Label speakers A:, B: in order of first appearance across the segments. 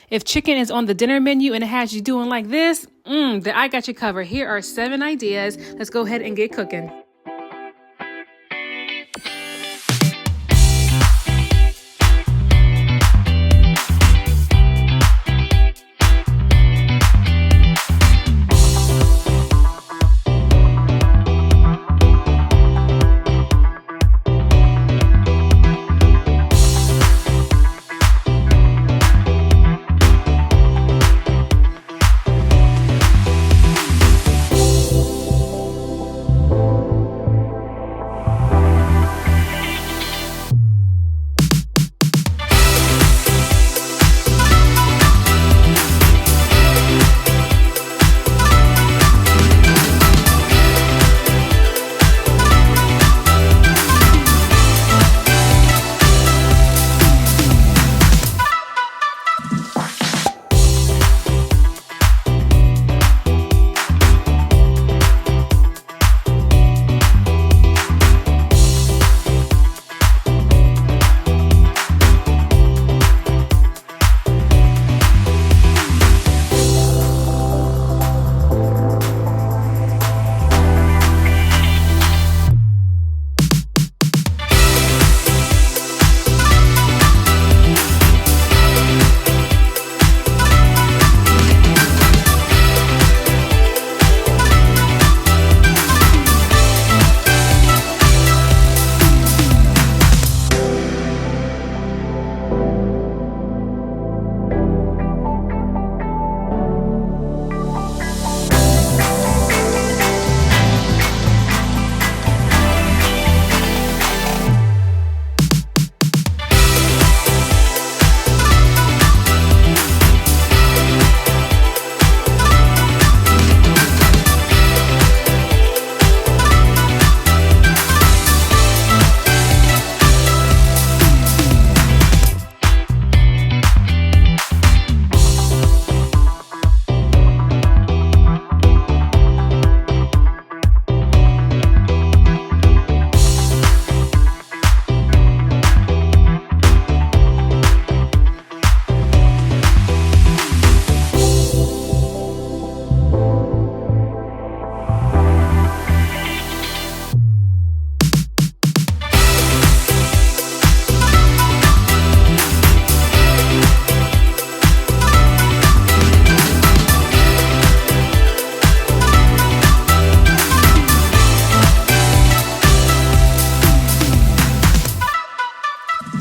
A: If chicken is on the dinner menu and it has you doing like this, then I got you covered. Here are 7 ideas. Let's go ahead and get cooking.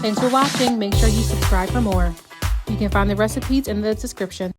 A: Thanks for watching. Make sure you subscribe for more. You can find the recipes in the description.